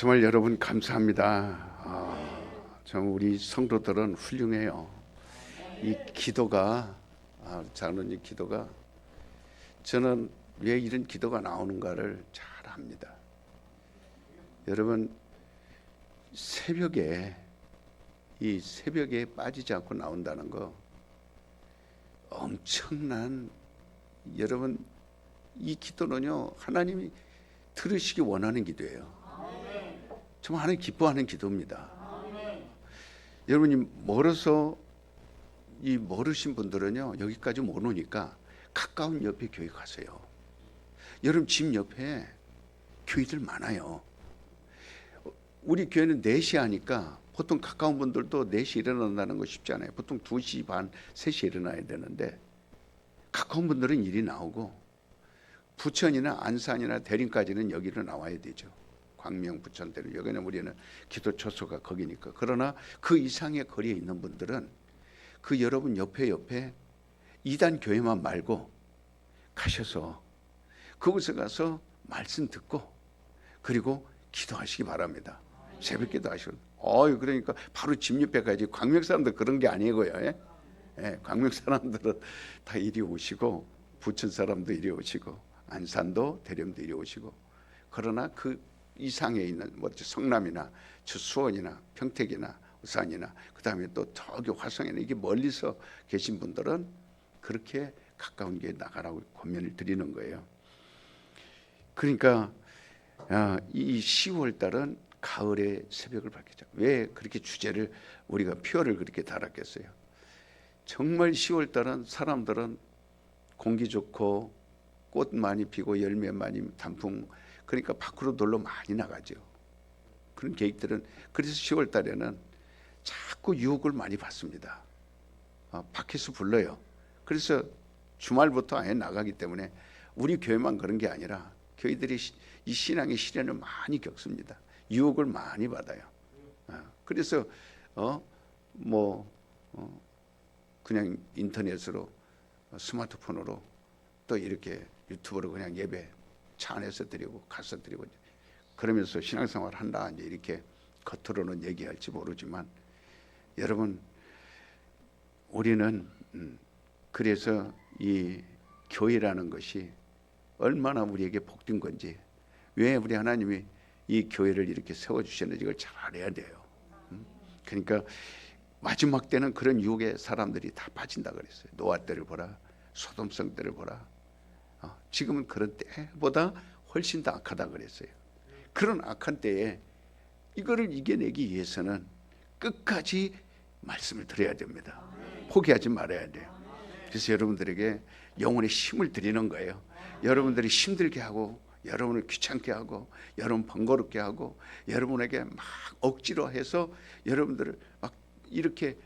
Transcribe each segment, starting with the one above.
정말 여러분 감사합니다. 정말 우리 성도들은 훌륭해요. 이 기도가 장로님 기도가 저는 왜 이런 기도가 나오는가를 잘 압니다. 여러분 새벽에 빠지지 않고 나온다는 거 엄청난, 여러분 이 기도는요 하나님이 들으시기 원하는 기도예요. 정말 하나님 기뻐하는 기도입니다. 여러분이 멀으신 분들은요 여기까지 못 오니까 가까운 옆에 교회 가세요. 여러분 집 옆에 교회들 많아요. 우리 교회는 4시 하니까 보통 가까운 분들도 4시 일어난다는 거 쉽지 않아요. 보통 2시 반, 3시 일어나야 되는데 가까운 분들은 일이 나오고 부천이나 안산이나 대림까지는 여기로 나와야 되죠. 광명, 부천, 대림, 여기는 우리는 기도 초소가 거기니까. 그러나 그 이상의 거리에 있는 분들은 그 여러분 옆에 2단 교회만 말고 가셔서 그곳에 가서 말씀 듣고 그리고 기도하시기 바랍니다. 새벽기도 하시고. 그러니까 바로 집 옆에 가야지. 광명 사람들 그런 게 아니고요. 광명 사람들은 다 이리 오시고 부천 사람도 이리 오시고 안산도 대림도 이리 오시고. 그러나 그 이상에 있는 성남이나 수원이나 평택이나 울산이나 그다음에 또 저기 화성이나 이게 멀리서 계신 분들은 그렇게 가까운 게 나가라고 권면을 드리는 거예요. 그러니까 이 10월 달은 가을의 새벽을 밝히자. 왜 그렇게 주제를 우리가 표를 그렇게 달았겠어요? 정말 10월 달은 사람들은 공기 좋고 꽃 많이 피고 열매 많이 단풍, 그러니까 밖으로 놀러 많이 나가죠. 그런 계획들은. 그래서 10월 달에는 자꾸 유혹을 많이 받습니다. 밖에서 불러요. 그래서 주말부터 아예 나가기 때문에 우리 교회만 그런 게 아니라 교회들이 이 신앙의 시련을 많이 겪습니다. 유혹을 많이 받아요. 그래서 그냥 인터넷으로 스마트폰으로 또 이렇게 유튜브로 그냥 예배 차 안에서 드리고 가서 드리고 그러면서 신앙생활 한다 이제 이렇게 겉으로는 얘기할지 모르지만 여러분 우리는 그래서 이 교회라는 것이 얼마나 우리에게 복된 건지, 왜 우리 하나님이 이 교회를 이렇게 세워주셨는지 이걸 잘 알아야 돼요. 그러니까 마지막 때는 그런 유혹에 사람들이 다 빠진다 그랬어요. 노아 때를 보라, 소돔성 때를 보라. 지금은 그런 때보다 훨씬 더 악하다 그랬어요. 그런 악한 때에 이거를 이겨내기 위해서는 끝까지 말씀을 들어야 됩니다. 포기하지 말아야 돼요. 그래서 여러분들에게 영혼의 힘을 드리는 거예요. 여러분들이 힘들게 하고 여러분을 귀찮게 하고 여러분 번거롭게 하고 여러분에게 막 억지로 해서 여러분들을 막 이렇게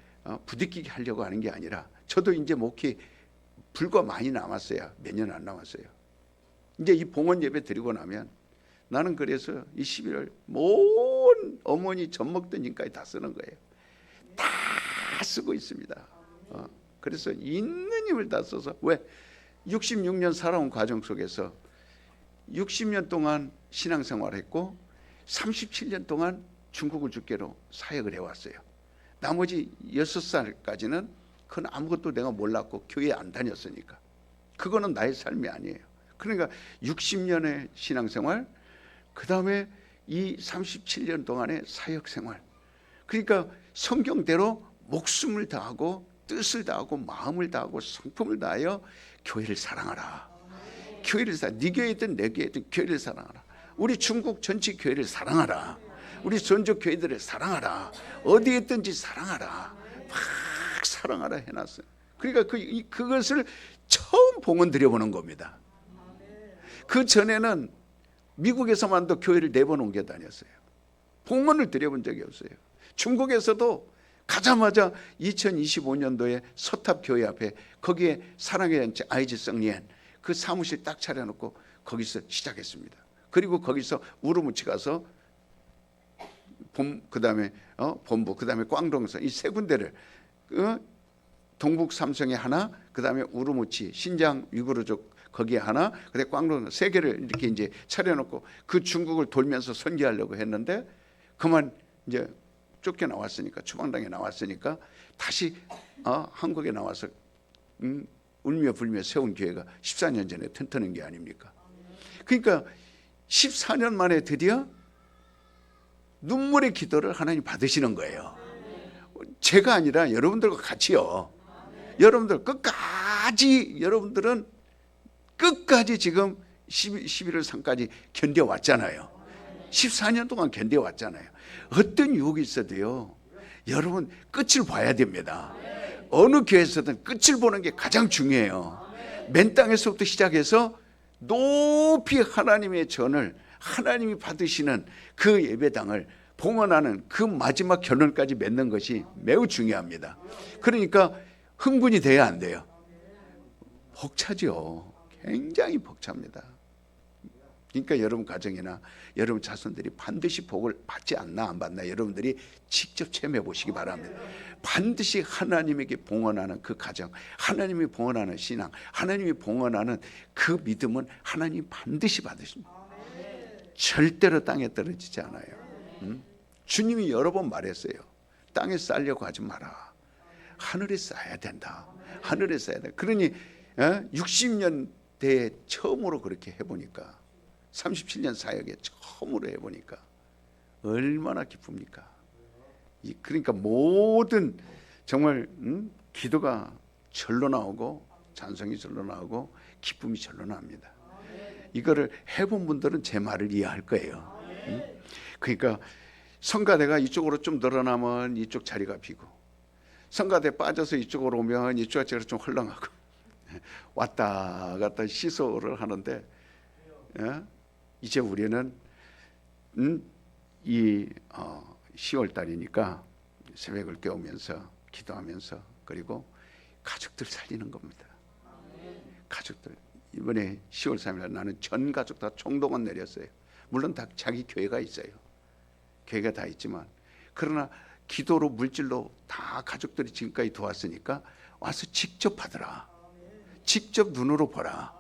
부딪히게 하려고 하는 게 아니라, 저도 이제 목회 불과 많이 남았어요. 몇 년 안 남았어요. 이제 이 봉헌 예배 드리고 나면 나는 그래서 이 11월 모든 어머니 젖 먹던 힘까지 다 쓰는 거예요. 다 쓰고 있습니다. 그래서 있는 힘을 다 써서, 왜 66년 살아온 과정 속에서 60년 동안 신앙생활했고 37년 동안 중국을 주께로 사역을 해왔어요. 나머지 6살까지는 그건 아무것도 내가 몰랐고 교회 안 다녔으니까 그거는 나의 삶이 아니에요. 그러니까 60년의 신앙생활, 그 다음에 이 37년 동안의 사역생활, 그러니까 성경대로 목숨을 다하고 뜻을 다하고 마음을 다하고 성품을 다하여 교회를 사랑하라. 교회를 네 교회든 내 교회든 교회를 사랑하라. 우리 중국 전체 교회를 사랑하라. 우리 전적 교회들을 사랑하라. 어디에 있든지 사랑하라. 막 사랑하라 해놨어요. 그러니까 그것을 처음 봉헌 드려보는 겁니다. 그 전에는 미국에서만도 교회를 4번 옮겨 다녔어요. 봉헌을 드려본 적이 없어요. 중국에서도 가자마자 2025년도에 서탑 교회 앞에 거기에 사랑의 단체 아이즈 성리엔 그 사무실 딱 차려놓고 거기서 시작했습니다. 그리고 거기서 우르무치 가서 그다음에 본부, 그다음에 꽝동서 이 3군데를 동북 삼성에 하나, 그다음에 우르무치 신장 위구르족 거기에 하나, 그래 꽝로 세 개를 이렇게 이제 차려놓고 그 중국을 돌면서 선교하려고 했는데 그만 이제 쫓겨나왔으니까, 추방당에 나왔으니까 다시 한국에 나와서 울며 불며 세운 교회가 14년 전에 튼튼한 게 아닙니까? 그러니까 14년 만에 드디어 눈물의 기도를 하나님 받으시는 거예요. 제가 아니라 여러분들과 같이요. 여러분들 끝까지, 여러분들은 끝까지 지금 11월 3까지 견뎌왔잖아요. 14년 동안 견뎌왔잖아요. 어떤 유혹이 있어도요, 여러분 끝을 봐야 됩니다. 어느 교회에서든 끝을 보는 게 가장 중요해요. 맨 땅에서부터 시작해서 높이 하나님의 전을, 하나님이 받으시는 그 예배당을 봉헌하는 그 마지막 결론까지 맺는 것이 매우 중요합니다. 그러니까 흥분이 돼야 안 돼요. 벅차죠. 굉장히 벅찹니다. 그러니까 여러분 가정이나 여러분 자손들이 반드시 복을 받지 않나 안 받나 여러분들이 직접 체험해 보시기 바랍니다. 반드시 하나님에게 봉헌하는 그 가정, 하나님이 봉헌하는 신앙, 하나님이 봉헌하는 그 믿음은 하나님 반드시 받으십니다. 절대로 땅에 떨어지지 않아요. 주님이 여러 번 말했어요. 땅에 쌓으려고 하지 마라. 하늘에 쌓아야 된다. 하늘에 쌓아야 된다. 그러니 60년대에 처음으로 그렇게 해보니까, 37년 사역에 처음으로 해보니까 얼마나 기쁩니까? 그러니까 모든 정말 기도가 절로 나오고 찬송이 절로 나오고 기쁨이 절로 나옵니다. 이거를 해본 분들은 제 말을 이해할 거예요. 그러니까 성가대가 이쪽으로 좀 늘어나면 이쪽 자리가 비고, 성가대 빠져서 이쪽으로 오면 이쪽 자리가 좀 헐렁하고, 왔다 갔다 시소를 하는데 이제 우리는 이 10월 달이니까 새벽을 깨우면서 기도하면서 그리고 가족들 살리는 겁니다. 가족들 이번에 10월 3일 나는 전 가족 다 총동원 내렸어요. 물론 다 자기 교회가 있어요. 교회가 다 있지만 그러나 기도로 물질로 다 가족들이 지금까지 도왔으니까 와서 직접 받으라. 직접 눈으로 보라.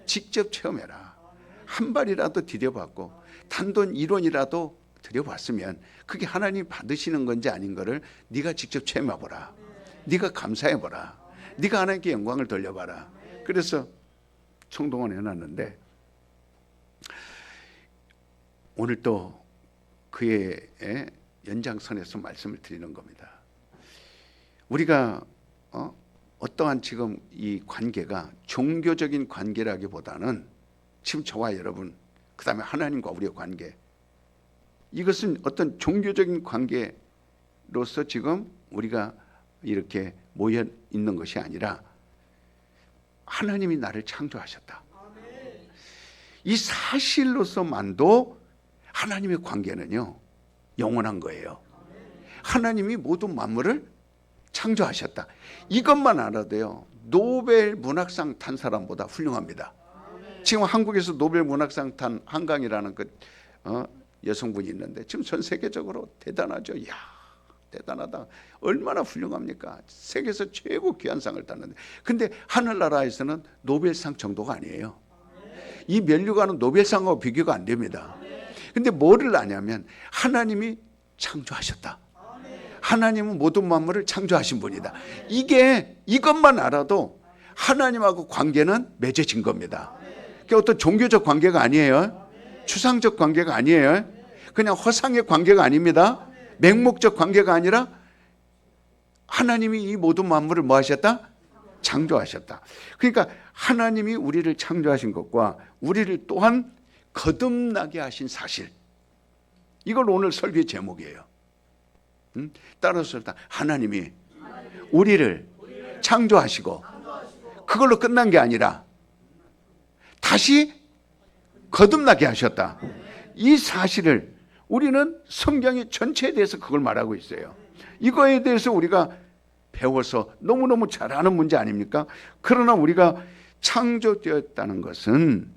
직접 체험해라. 한 발이라도 디뎌봤고 단돈 1원이라도 드려봤으면 그게 하나님 받으시는 건지 아닌 거를 네가 직접 체험해보라. 네가 감사해보라. 네가 하나님께 영광을 돌려봐라. 그래서 총동원 해놨는데 오늘 또 그의 연장선에서 말씀을 드리는 겁니다. 우리가 어떠한 지금 이 관계가 종교적인 관계라기보다는 지금 저와 여러분, 그 다음에 하나님과 우리의 관계, 이것은 어떤 종교적인 관계로서 지금 우리가 이렇게 모여 있는 것이 아니라 하나님이 나를 창조하셨다. 이 사실로서만도 하나님의 관계는요 영원한 거예요. 하나님이 모든 만물을 창조하셨다. 이것만 알아도요 노벨 문학상 탄 사람보다 훌륭합니다. 지금 한국에서 노벨 문학상 탄 한강이라는 그 여성분이 있는데 지금 전 세계적으로 대단하죠. 이야, 대단하다. 얼마나 훌륭합니까? 세계에서 최고 귀한 상을 땄는데, 근데 하늘나라에서는 노벨상 정도가 아니에요. 이 면류관은 노벨상하고 비교가 안 됩니다. 근데 뭐를 아냐면 하나님이 창조하셨다. 하나님은 모든 만물을 창조하신 분이다. 이것만 알아도 하나님하고 관계는 맺어진 겁니다. 그게 어떤 종교적 관계가 아니에요. 추상적 관계가 아니에요. 그냥 허상의 관계가 아닙니다. 맹목적 관계가 아니라 하나님이 이 모든 만물을 뭐 하셨다? 창조하셨다. 그러니까 하나님이 우리를 창조하신 것과 우리를 또한 거듭나게 하신 사실, 이걸 오늘 설교의 제목이에요. 따라서 하나님이 우리를 창조하시고 그걸로 끝난 게 아니라 다시 거듭나게 하셨다. 이 사실을 우리는 성경의 전체에 대해서 그걸 말하고 있어요. 이거에 대해서 우리가 배워서 너무너무 잘 아는 문제 아닙니까? 그러나 우리가 창조되었다는 것은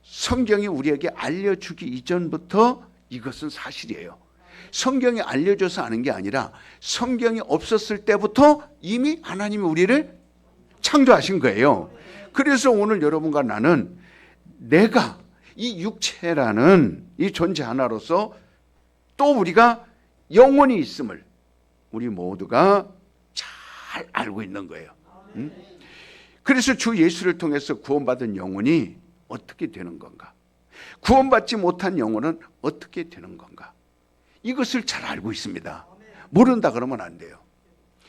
성경이 우리에게 알려주기 이전부터 이것은 사실이에요. 성경이 알려줘서 아는 게 아니라 성경이 없었을 때부터 이미 하나님이 우리를 창조하신 거예요. 그래서 오늘 여러분과 나는 내가 이 육체라는 이 존재 하나로서 또 우리가 영혼이 있음을 우리 모두가 잘 알고 있는 거예요. 그래서 주 예수를 통해서 구원받은 영혼이 어떻게 되는 건가? 구원받지 못한 영혼은 어떻게 되는 건가? 이것을 잘 알고 있습니다. 모른다 그러면 안 돼요.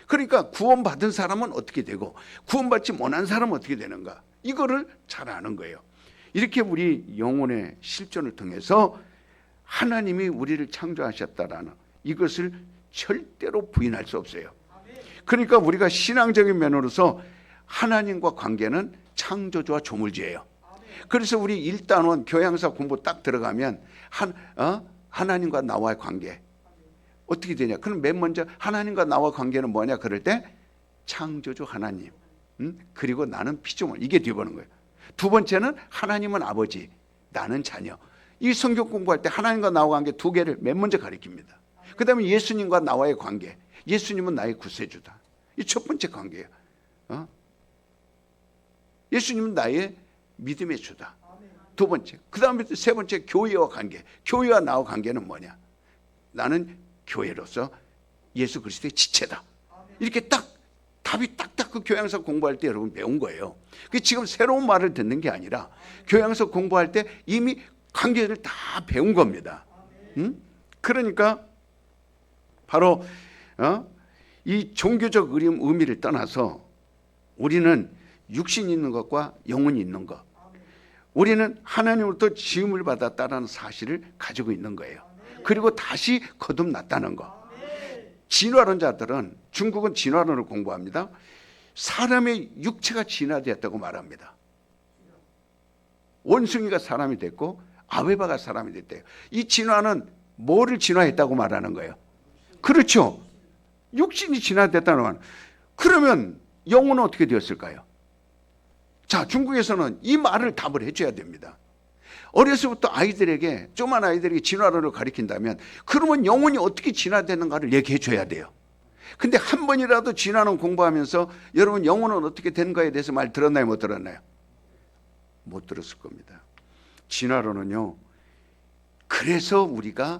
그러니까 구원받은 사람은 어떻게 되고 구원받지 못한 사람은 어떻게 되는가? 이거를 잘 아는 거예요. 이렇게 우리 영혼의 실존을 통해서 하나님이 우리를 창조하셨다라는 이것을 절대로 부인할 수 없어요. 그러니까 우리가 신앙적인 면으로서 하나님과 관계는 창조주와 조물주예요. 그래서 우리 1단원 교양사 공부 딱 들어가면 하나님과 나와의 관계 어떻게 되냐? 그럼 맨 먼저 하나님과 나와 관계는 뭐냐? 그럴 때 창조주 하나님, 그리고 나는 피조물, 이게 뒤보는 거예요. 두 번째는 하나님은 아버지, 나는 자녀. 이 성경 공부할 때 하나님과 나와 관계 두 개를 맨 먼저 가리킵니다. 그 다음에 예수님과 나와의 관계, 예수님은 나의 구세주다. 이 첫 번째 관계예요. 예수님은 나의 믿음의 주다. 두 번째. 그 다음에 세 번째 교회와 관계. 교회와 나와 관계는 뭐냐? 나는 교회로서 예수 그리스도의 지체다. 이렇게 딱 답이 딱딱 그 교양서 공부할 때 여러분 배운 거예요. 지금 새로운 말을 듣는 게 아니라 교양서 공부할 때 이미 관계를 다 배운 겁니다. 그러니까 바로 이 종교적 의미를 떠나서 우리는 육신이 있는 것과 영혼이 있는 것, 우리는 하나님으로부터 지음을 받았다는 사실을 가지고 있는 거예요. 그리고 다시 거듭났다는 것. 진화론자들은, 중국은 진화론을 공부합니다. 사람의 육체가 진화되었다고 말합니다. 원숭이가 사람이 됐고 아메바가 사람이 됐대요. 이 진화는 뭐를 진화했다고 말하는 거예요? 그렇죠. 육신이 진화됐다는 말. 그러면 영혼은 어떻게 되었을까요? 자, 중국에서는 이 말을 답을 해줘야 됩니다. 어려서부터 아이들에게, 조그만 아이들에게 진화론을 가르친다면 그러면 영혼이 어떻게 진화되는가를 얘기해 줘야 돼요. 근데 한 번이라도 진화론 공부하면서 여러분 영혼은 어떻게 되는 거에 대해서 말 들었나요? 못 들었나요? 못 들었을 겁니다. 진화론은요, 그래서 우리가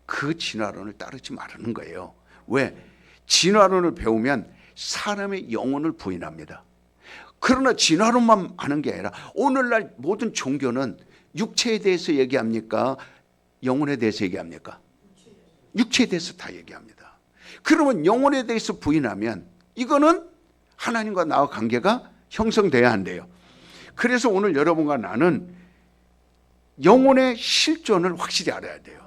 그 진화론을 따르지 말라는 거예요. 왜? 진화론을 배우면 사람의 영혼을 부인합니다. 그러나 진화론만 아는 게 아니라 오늘날 모든 종교는 육체에 대해서 얘기합니까? 영혼에 대해서 얘기합니까? 육체에 대해서 다 얘기합니다. 그러면 영혼에 대해서 부인하면 이거는 하나님과 나와 관계가 형성돼야 한대요. 그래서 오늘 여러분과 나는 영혼의 실존을 확실히 알아야 돼요.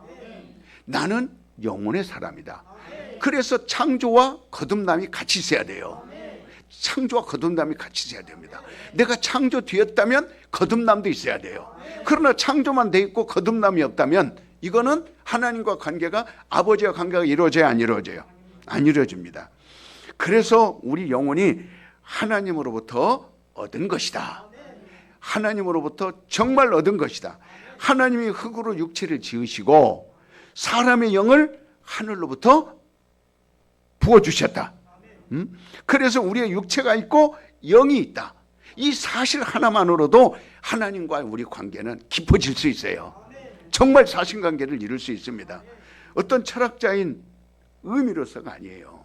나는 영혼의 사람이다. 그래서 창조와 거듭남이 같이 있어야 돼요. 창조와 거듭남이 같이 있어야 됩니다. 내가 창조되었다면 거듭남도 있어야 돼요. 그러나 창조만 돼 있고 거듭남이 없다면 이거는 하나님과 관계가, 아버지와 관계가 이루어져야 안 이루어져요? 안 이루어집니다. 그래서 우리 영혼이 하나님으로부터 얻은 것이다. 하나님으로부터 정말 얻은 것이다. 하나님이 흙으로 육체를 지으시고 사람의 영을 하늘로부터 부어주셨다. 그래서 우리의 육체가 있고 영이 있다. 이 사실 하나만으로도 하나님과 우리 관계는 깊어질 수 있어요. 정말 사실관계를 이룰 수 있습니다. 어떤 철학자인 의미로서가 아니에요.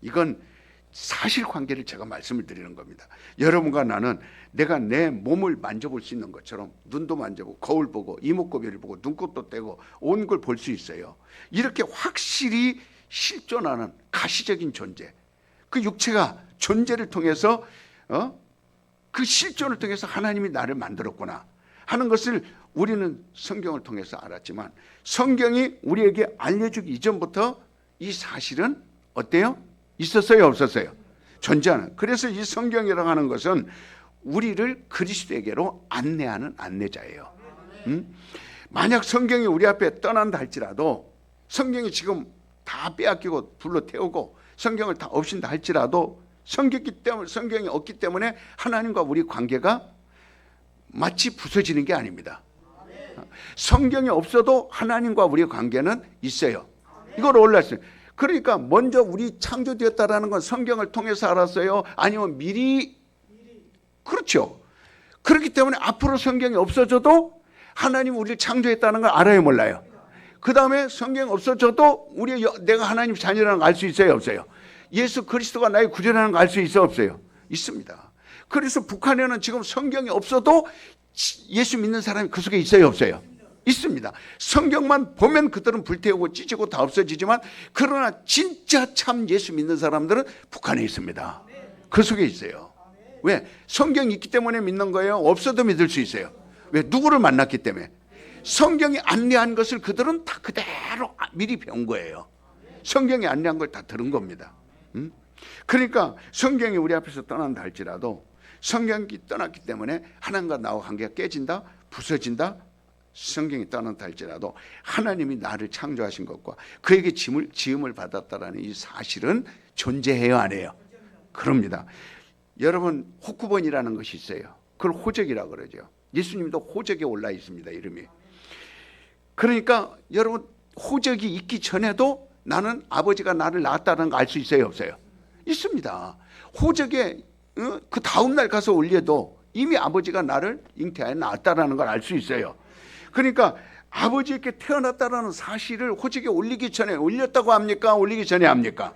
이건 사실관계를 제가 말씀을 드리는 겁니다. 여러분과 나는 내가 내 몸을 만져볼 수 있는 것처럼 눈도 만져보고 거울 보고 이목구비를 보고 눈곱도 떼고 온 걸 볼 수 있어요. 이렇게 확실히 실존하는 가시적인 존재, 그 육체가 존재를 통해서 그 실존을 통해서 하나님이 나를 만들었구나 하는 것을 우리는 성경을 통해서 알았지만 성경이 우리에게 알려주기 이전부터 이 사실은 어때요? 있었어요? 없었어요? 존재하는. 그래서 이 성경이라고 하는 것은 우리를 그리스도에게로 안내하는 안내자예요. 만약 성경이 우리 앞에 떠난다 할지라도, 성경이 지금 다 빼앗기고 불로 태우고 성경을 다 없앤다 할지라도 성경이 없기 때문에 하나님과 우리 관계가 마치 부서지는 게 아닙니다. 성경이 없어도 하나님과 우리의 관계는 있어요. 이걸 올랐어요. 그러니까 먼저 우리 창조되었다라는 건 성경을 통해서 알았어요? 아니면 미리 그렇죠. 그렇기 때문에 앞으로 성경이 없어져도 하나님 우리를 창조했다는 걸 알아요, 몰라요? 그 다음에 성경 없어져도 내가 하나님 자녀라는 걸 알 수 있어요, 없어요? 예수 그리스도가 나의 구주라는 걸 알 수 있어요, 없어요? 있습니다. 그래서 북한에는 지금 성경이 없어도 예수 믿는 사람이 그 속에 있어요, 없어요? 있습니다. 성경만 보면 그들은 불태우고 찢고 다 없어지지만 그러나 진짜 참 예수 믿는 사람들은 북한에 있습니다. 그 속에 있어요. 왜? 성경이 있기 때문에 믿는 거예요? 없어도 믿을 수 있어요. 왜? 누구를 만났기 때문에. 성경이 안내한 것을 그들은 다 그대로 미리 배운 거예요. 성경이 안내한 걸 다 들은 겁니다. 그러니까 성경이 우리 앞에서 떠난다 할지라도 성경이 떠났기 때문에 하나님과 나와 관계가 깨진다, 부서진다. 성경이 떠난다 할지라도 하나님이 나를 창조하신 것과 그에게 지음을 받았다라는 이 사실은 존재해요, 안 해요? 그럽니다. 여러분, 호쿠번이라는 것이 있어요. 그걸 호적이라고 그러죠. 예수님도 호적에 올라 있습니다, 이름이. 그러니까 여러분, 호적이 있기 전에도 나는 아버지가 나를 낳았다는 거 알 수 있어요, 없어요? 있습니다. 호적에 그 다음 날 가서 올려도 이미 아버지가 나를 잉태하여 낳았다는 걸 알 수 있어요. 그러니까 아버지에게 태어났다는 사실을 호적에 올리기 전에 올렸다고 합니까? 올리기 전에 합니까?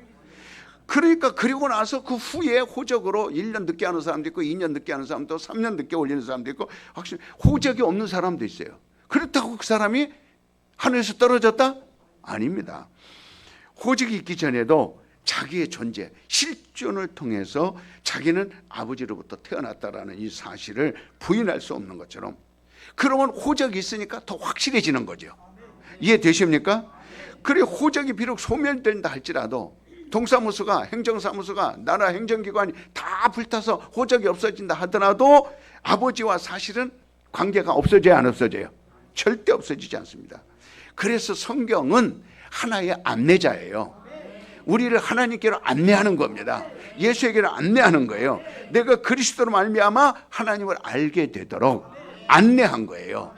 그러니까 그리고 나서 그 후에 호적으로 1년 늦게 하는 사람도 있고 2년 늦게 하는 사람도 3년 늦게 올리는 사람도 있고 확실히 호적이 없는 사람도 있어요. 그렇다고 그 사람이 하늘에서 떨어졌다? 아닙니다. 호적이 있기 전에도 자기의 존재, 실존을 통해서 자기는 아버지로부터 태어났다라는 이 사실을 부인할 수 없는 것처럼 그러면 호적이 있으니까 더 확실해지는 거죠. 이해되십니까? 그래 호적이 비록 소멸된다 할지라도 동사무소가 행정사무소가 나라 행정기관이 다 불타서 호적이 없어진다 하더라도 아버지와 사실은 관계가 없어져요, 안 없어져요? 절대 없어지지 않습니다. 그래서 성경은 하나의 안내자예요. 우리를 하나님께로 안내하는 겁니다. 예수에게로 안내하는 거예요. 내가 그리스도로 말미암아 하나님을 알게 되도록 안내한 거예요.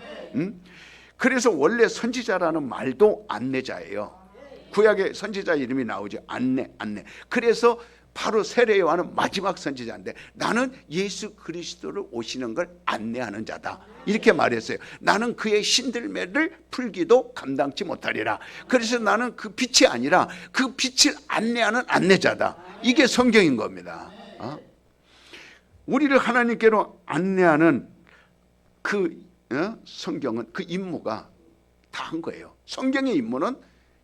그래서 원래 선지자라는 말도 안내자예요. 구약의 선지자 이름이 나오죠. 안내. 그래서 바로 세례 요한은 마지막 선지자인데 나는 예수 그리스도를 오시는 걸 안내하는 자다. 이렇게 말했어요. 나는 그의 신들매를 풀기도 감당치 못하리라. 그래서 나는 그 빛이 아니라 그 빛을 안내하는 안내자다. 이게 성경인 겁니다. 우리를 하나님께로 안내하는 그 성경은 그 임무가 다 한 거예요. 성경의 임무는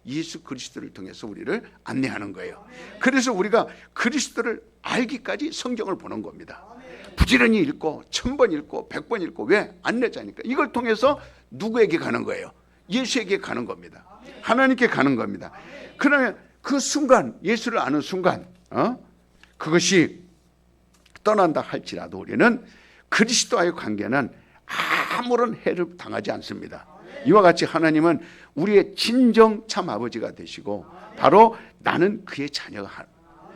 예수 그리스도를 통해서 우리를 안내하는 거예요. 그래서 우리가 그리스도를 알기까지 성경을 보는 겁니다. 부지런히 읽고 1000번 읽고 100번 읽고 왜? 안내자니까. 이걸 통해서 누구에게 가는 거예요? 예수에게 가는 겁니다. 하나님께 가는 겁니다. 그러면 그 순간 예수를 아는 순간 그것이 떠난다 할지라도 우리는 그리스도와의 관계는 아무런 해를 당하지 않습니다. 이와 같이 하나님은 우리의 진정 참 아버지가 되시고 바로 나는 그의 자녀가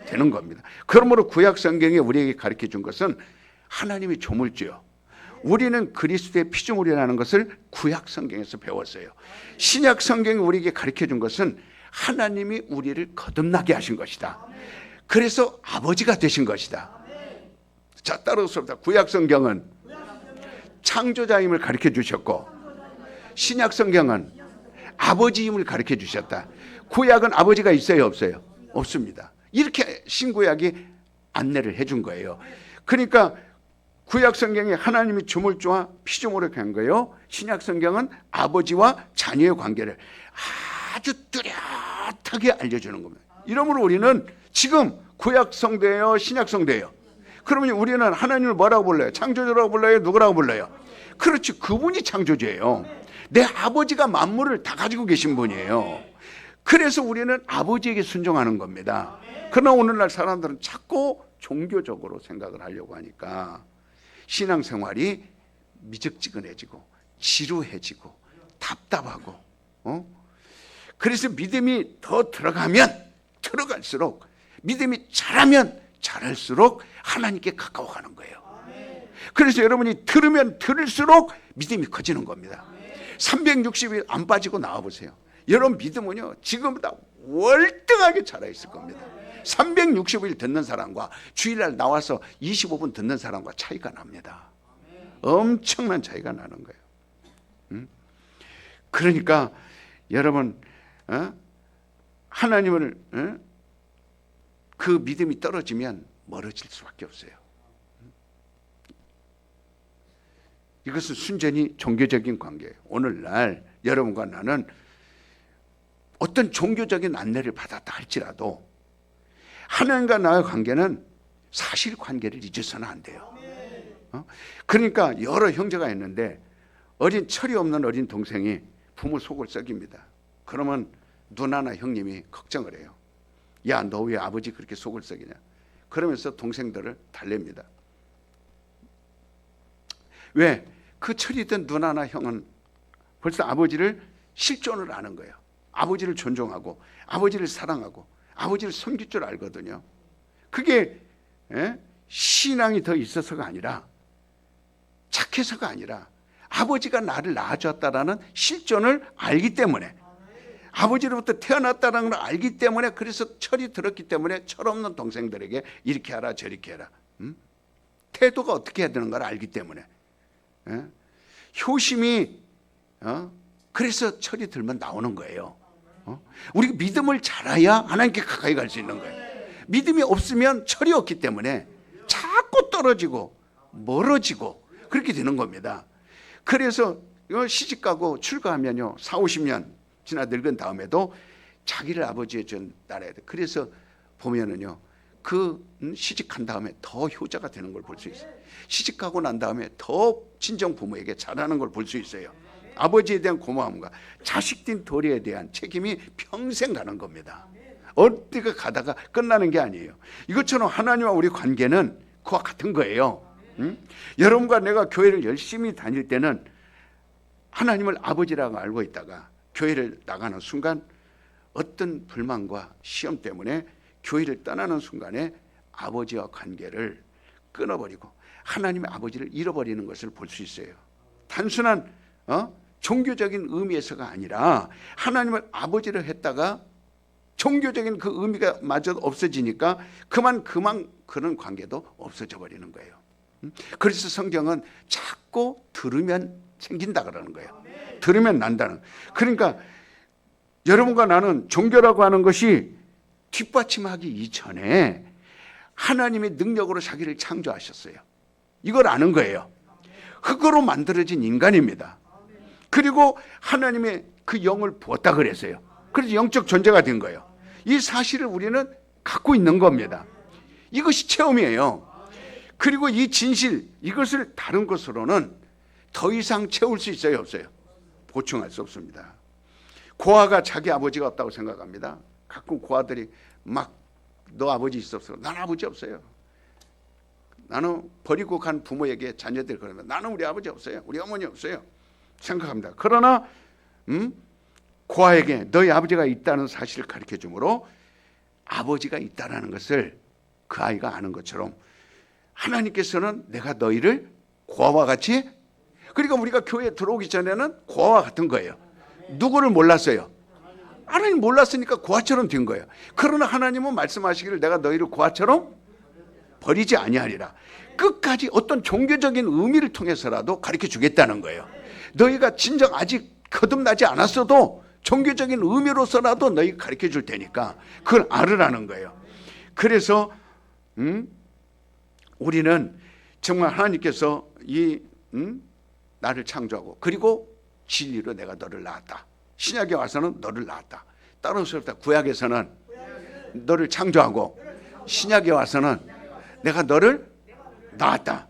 되는 겁니다. 그러므로 구약 성경에 우리에게 가르쳐 준 것은 하나님이 조물주요. 우리는 그리스도의 피조물이라는 것을 구약 성경에서 배웠어요. 신약 성경이 우리에게 가르쳐 준 것은 하나님이 우리를 거듭나게 하신 것이다. 그래서 아버지가 되신 것이다. 자, 따라서 구약 성경은 창조자임을 가르쳐 주셨고 신약 성경은 아버지임을 가르쳐 주셨다. 구약은 아버지가 있어요, 없어요? 없습니다. 이렇게 신구약이 안내를 해준 거예요. 그러니까 구약 성경에 하나님이 조물주와 피조물을 한 거예요. 신약 성경은 아버지와 자녀의 관계를 아주 뚜렷하게 알려주는 겁니다. 이러므로 우리는 지금 구약 성도예요, 신약 성도예요? 그러면 우리는 하나님을 뭐라고 불러요? 창조주라고 불러요? 누구라고 불러요? 그렇지, 그분이 창조주예요. 내 아버지가 만물을 다 가지고 계신 분이에요. 그래서 우리는 아버지에게 순종하는 겁니다. 그러나 오늘날 사람들은 자꾸 종교적으로 생각을 하려고 하니까 신앙생활이 미적지근해지고 지루해지고 답답하고 그래서 믿음이 더 들어가면 들어갈수록 믿음이 잘하면 잘할수록 하나님께 가까워가는 거예요. 그래서 여러분이 들으면 들을수록 믿음이 커지는 겁니다. 360일 안 빠지고 나와보세요. 여러분 믿음은요 지금보다 월등하게 자라 있을 겁니다. 365일 듣는 사람과 주일날 나와서 25분 듣는 사람과 차이가 납니다. 엄청난 차이가 나는 거예요. 그러니까 여러분, 하나님을 그 믿음이 떨어지면 멀어질 수밖에 없어요. 이것은 순전히 종교적인 관계예요. 오늘날 여러분과 나는 어떤 종교적인 안내를 받았다 할지라도 하나님과 나의 관계는 사실관계를 잊어서는 안 돼요. 그러니까 여러 형제가 있는데 철이 없는 어린 동생이 부모 속을 썩입니다. 그러면 누나나 형님이 걱정을 해요. 야, 너 왜 아버지 그렇게 속을 썩이냐? 그러면서 동생들을 달랩니다. 왜? 그 철이든 누나나 형은 벌써 아버지를 실존을 아는 거예요. 아버지를 존중하고 아버지를 사랑하고 아버지를 섬길 줄 알거든요. 그게 신앙이 더 있어서가 아니라, 착해서가 아니라 아버지가 나를 낳아줬다라는 실존을 알기 때문에, 아버지로부터 태어났다는 걸 알기 때문에, 그래서 철이 들었기 때문에 철없는 동생들에게 이렇게 하라 저렇게 해라, 태도가 어떻게 해야 되는 걸 알기 때문에, 효심이 그래서 철이 들면 나오는 거예요. 우리가 믿음을 잘해야 하나님께 가까이 갈 수 있는 거예요. 믿음이 없으면 철이 없기 때문에 자꾸 떨어지고 멀어지고 그렇게 되는 겁니다. 그래서 시집가고 출가하면요, 4, 50년 지나 늙은 다음에도 자기를 아버지의 전 따라야 돼. 그래서 보면은요, 그 시집간 다음에 더 효자가 되는 걸 볼 수 있어요. 시집가고 난 다음에 더 친정 부모에게 잘하는 걸 볼 수 있어요. 아버지에 대한 고마움과 자식된 도리에 대한 책임이 평생 가는 겁니다. 어디가 가다가 끝나는 게 아니에요. 이것처럼 하나님과 우리 관계는 그와 같은 거예요. 여러분과 내가 교회를 열심히 다닐 때는 하나님을 아버지라고 알고 있다가 교회를 나가는 순간 어떤 불만과 시험 때문에 교회를 떠나는 순간에 아버지와 관계를 끊어버리고 하나님의 아버지를 잃어버리는 것을 볼 수 있어요. 단순한 종교적인 의미에서가 아니라 하나님을 아버지를 했다가 종교적인 그 의미가 마저 없어지니까 그만 그런 관계도 없어져 버리는 거예요. 그래서 성경은 자꾸 들으면 생긴다 그러는 거예요. 들으면 난다는. 그러니까 여러분과 나는 종교라고 하는 것이 뒷받침하기 이전에 하나님의 능력으로 자기를 창조하셨어요. 이걸 아는 거예요. 흙으로 만들어진 인간입니다. 그리고 하나님의 그 영을 부었다 그랬어요. 그래서 영적 존재가 된 거예요. 이 사실을 우리는 갖고 있는 겁니다. 이것이 체험이에요. 그리고 이 진실, 이것을 다른 것으로는 더 이상 채울 수 있어요, 없어요? 보충할 수 없습니다. 고아가 자기 아버지가 없다고 생각합니다. 가끔 고아들이 막 너 아버지 있었어. 난 아버지 없어요. 나는 버리고 간 부모에게 자녀들 그러면 나는 우리 아버지 없어요. 우리 어머니 없어요. 생각합니다. 그러나 고아에게 너희 아버지가 있다는 사실을 가르쳐 주므로 아버지가 있다는 것을 그 아이가 아는 것처럼 하나님께서는 내가 너희를 고아와 같이, 그러니까 우리가 교회에 들어오기 전에는 고아와 같은 거예요. 누구를 몰랐어요? 하나님 몰랐으니까 고아처럼 된 거예요. 그러나 하나님은 말씀하시기를 내가 너희를 고아처럼 버리지 아니하리라. 끝까지 어떤 종교적인 의미를 통해서라도 가르쳐 주겠다는 거예요. 너희가 진정 아직 거듭나지 않았어도 종교적인 의미로서라도 너희가 가르쳐 줄 테니까 그걸 알으라는 거예요. 그래서 우리는 정말 하나님께서 나를 창조하고 그리고 진리로 내가 너를 낳았다. 신약에 와서는 너를 낳았다. 따라서 구약에서는 너를 창조하고 신약에 와서는 내가 너를 낳았다.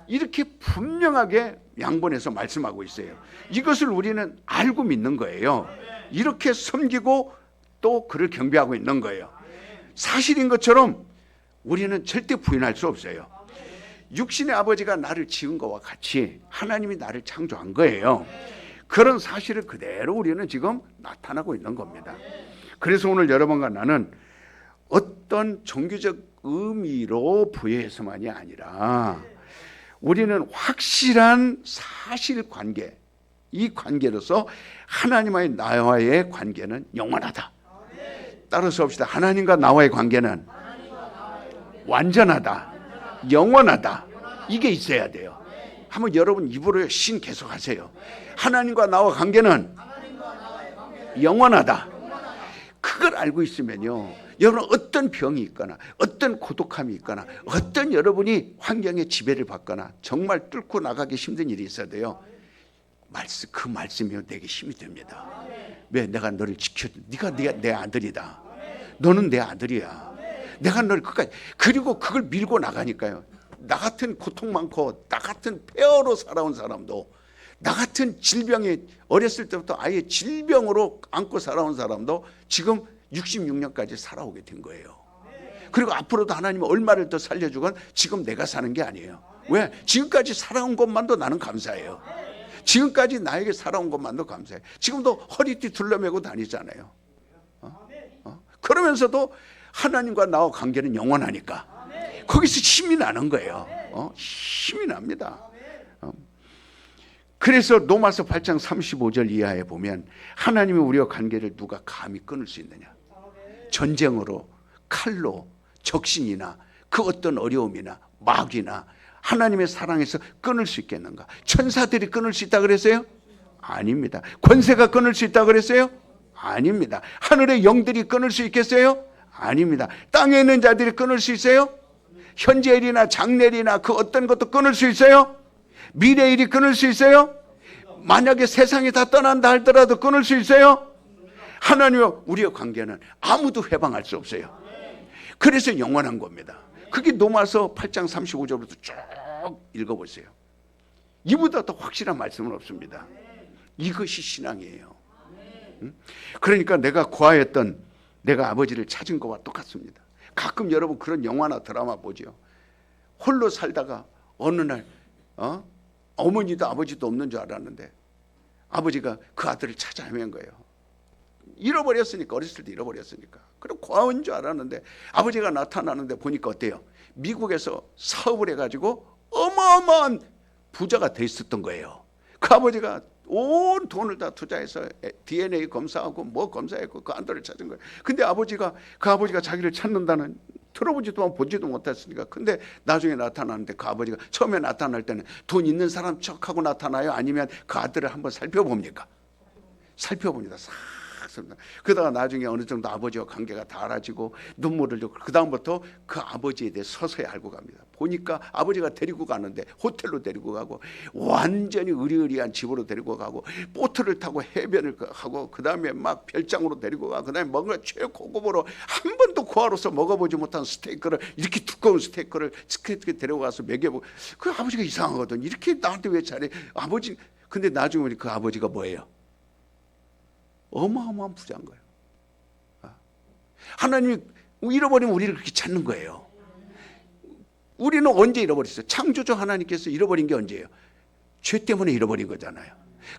이렇게 분명하게 양본에서 말씀하고 있어요. 이것을 우리는 알고 믿는 거예요. 이렇게 섬기고 또 그를 경배하고 있는 거예요. 사실인 것처럼 우리는 절대 부인할 수 없어요. 육신의 아버지가 나를 지은 것과 같이 하나님이 나를 창조한 거예요. 그런 사실을 그대로 우리는 지금 나타나고 있는 겁니다. 그래서 오늘 여러분과 나는 어떤 종교적 의미로 부여해서만이 아니라 우리는 확실한 사실관계, 이 관계로서 하나님과의 나와의 관계는 영원하다. 따라서 합시다. 하나님과 나와의 관계는 완전하다, 영원하다. 이게 있어야 돼요. 한번 여러분 입으로 신 계속 하세요. 하나님과 나와 관계는 영원하다. 그걸 알고 있으면요, 여러분 어떤 병이 있거나 어떤 고독함이 있거나 어떤 여러분이 환경의 지배를 받거나 정말 뚫고 나가기 힘든 일이 있어야 돼요. 그 말씀이 내게 힘이 됩니다. 왜? 내가 너를 지켜. 네가 내 아들이다. 너는 내 아들이야. 내가 너를 끝까지. 그리고 그걸 밀고 나가니까요, 나 같은 고통 많고 나 같은 폐허로 살아온 사람도, 나 같은 질병에 어렸을 때부터 아예 질병으로 안고 살아온 사람도 지금 66년까지 살아오게 된 거예요. 그리고 앞으로도 하나님이 얼마를 더 살려주건 지금 내가 사는 게 아니에요. 왜? 지금까지 살아온 것만도 나는 감사해요. 지금까지 나에게 살아온 것만도 감사해요. 지금도 허리띠 둘러매고 다니잖아요. 그러면서도 하나님과 나와 관계는 영원하니까 거기서 힘이 나는 거예요. 힘이 납니다. 그래서 로마서 8장 35절 이하에 보면 하나님이 우리와 관계를 누가 감히 끊을 수 있느냐. 전쟁으로, 칼로, 적신이나 그 어떤 어려움이나 마귀나 하나님의 사랑에서 끊을 수 있겠는가? 천사들이 끊을 수 있다 그랬어요? 아닙니다. 권세가 끊을 수 있다 그랬어요? 아닙니다. 하늘의 영들이 끊을 수 있겠어요? 아닙니다. 땅에 있는 자들이 끊을 수 있어요? 현재 일이나 장래일이나 그 어떤 것도 끊을 수 있어요? 미래 일이 끊을 수 있어요? 만약에 세상이 다 떠난다 할더라도 끊을 수 있어요? 하나님과 우리의 관계는 아무도 해방할 수 없어요. 그래서 영원한 겁니다. 그게 로마서 8장 35절부터 쭉 읽어보세요. 이보다 더 확실한 말씀은 없습니다. 이것이 신앙이에요. 그러니까 내가 구하였던 내가 아버지를 찾은 것과 똑같습니다. 가끔 여러분 그런 영화나 드라마 보죠. 홀로 살다가 어느 날 어머니도 아버지도 없는 줄 알았는데 아버지가 그 아들을 찾아 헤맨 거예요. 잃어버렸으니까, 어렸을 때 잃어버렸으니까. 그럼 고아인 줄 알았는데 아버지가 나타나는데 보니까 어때요? 미국에서 사업을 해가지고 어마어마한 부자가 돼 있었던 거예요. 그 아버지가 온 돈을 다 투자해서 DNA 검사하고 뭐 검사했고 그 아들을 찾은 거예요. 근데 그 아버지가 자기를 찾는다는, 들어보지도 보지도 못했으니까. 근데 나중에 나타나는데 그 아버지가 처음에 나타날 때는 돈 있는 사람 척하고 나타나요? 아니면 그 아들을 한번 살펴봅니까? 살펴봅니다. 그러다가 나중에 어느 정도 아버지와 관계가 달아지고 눈물을 흘리고 그 다음부터 그 아버지에 대해 서서히 알고 갑니다. 보니까 아버지가 데리고 가는데 호텔로 데리고 가고 완전히 으리으리한 집으로 데리고 가고 보트를 타고 해변을 하고 그 다음에 막 별장으로 데리고 가고 그 다음에 뭔가 최고급으로 한 번도 고아로서 먹어보지 못한 스테이크를, 이렇게 두꺼운 스테이크를 데리고 가서 먹여보고. 그 아버지가 이상하거든. 이렇게 나한테 왜 잘해 아버지. 근데 나중에 보니 그 아버지가 뭐예요? 어마어마한 부자인 거예요. 하나님이 잃어버리면 우리를 그렇게 찾는 거예요. 우리는 언제 잃어버렸어요? 창조주 하나님께서 잃어버린 게 언제예요? 죄 때문에 잃어버린 거잖아요.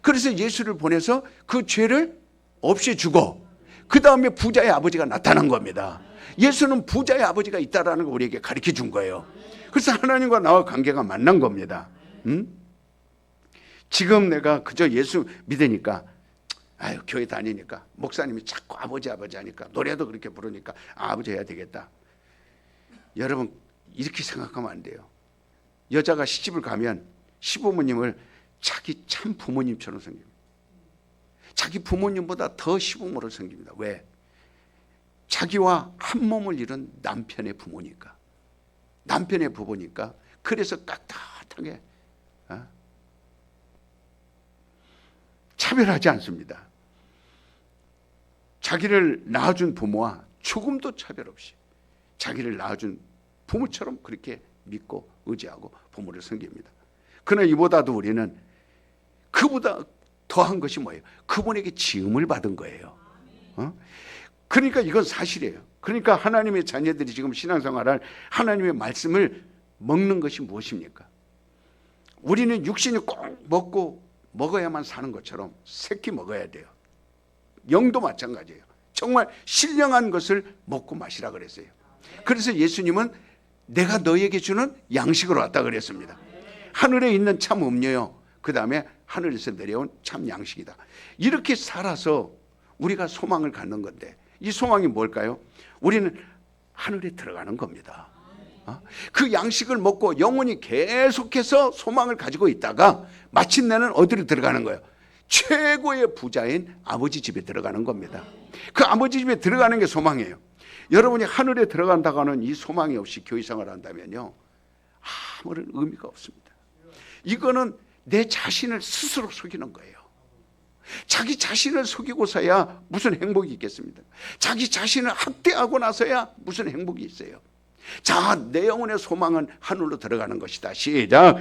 그래서 예수를 보내서 그 죄를 없애주고 그 다음에 부자의 아버지가 나타난 겁니다. 예수는 부자의 아버지가 있다라는 걸 우리에게 가르쳐 준 거예요. 그래서 하나님과 나와 관계가 만난 겁니다. 지금 내가 그저 예수 믿으니까, 교회 다니니까 목사님이 자꾸 아버지 하니까, 노래도 그렇게 부르니까 아버지 해야 되겠다. 여러분 이렇게 생각하면 안 돼요. 여자가 시집을 가면 시부모님을 자기 참 부모님처럼 섬깁니다. 자기 부모님보다 더 시부모를 섬깁니다. 왜? 자기와 한 몸을 이룬 남편의 부모니까. 남편의 부부니까. 그래서 깍듯하게 차별하지 않습니다. 자기를 낳아준 부모와 조금도 차별 없이 자기를 낳아준 부모처럼 그렇게 믿고 의지하고 부모를 섬깁니다. 그러나 이보다도 우리는 그보다 더한 것이 뭐예요? 그분에게 지음을 받은 거예요. 그러니까 이건 사실이에요. 그러니까 하나님의 자녀들이 지금 신앙생활할 하나님의 말씀을 먹는 것이 무엇입니까? 우리는 육신이 꼭 먹어야만 사는 것처럼 새끼 먹어야 돼요. 영도 마찬가지예요. 정말 신령한 것을 먹고 마시라 그랬어요. 그래서 예수님은 내가 너에게 주는 양식으로 왔다 그랬습니다. 하늘에 있는 참 음료요, 그 다음에 하늘에서 내려온 참 양식이다. 이렇게 살아서 우리가 소망을 갖는 건데, 이 소망이 뭘까요? 우리는 하늘에 들어가는 겁니다. 그 양식을 먹고 영혼이 계속해서 소망을 가지고 있다가 마침내는 어디로 들어가는 거예요? 최고의 부자인 아버지 집에 들어가는 겁니다. 그 아버지 집에 들어가는 게 소망이에요. 여러분이 하늘에 들어간다고 하는 이 소망이 없이 교회 생활을 한다면요, 아무런 의미가 없습니다. 이거는 내 자신을 스스로 속이는 거예요. 자기 자신을 속이고서야 무슨 행복이 있겠습니까? 자기 자신을 학대하고 나서야 무슨 행복이 있어요? 자, 내 영혼의 소망은 하늘로 들어가는 것이다. 시작.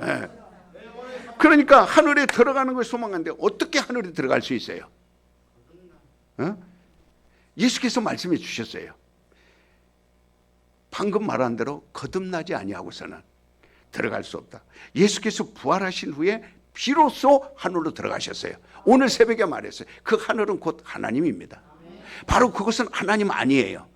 네. 그러니까 하늘에 들어가는 것이 소망인데 어떻게 하늘에 들어갈 수 있어요? 예수께서 말씀해 주셨어요. 방금 말한 대로 거듭나지 아니하고서는 들어갈 수 없다. 예수께서 부활하신 후에 비로소 하늘로 들어가셨어요. 오늘 새벽에 말했어요. 그 하늘은 곧 하나님입니다. 바로 그것은 하나님 아니에요.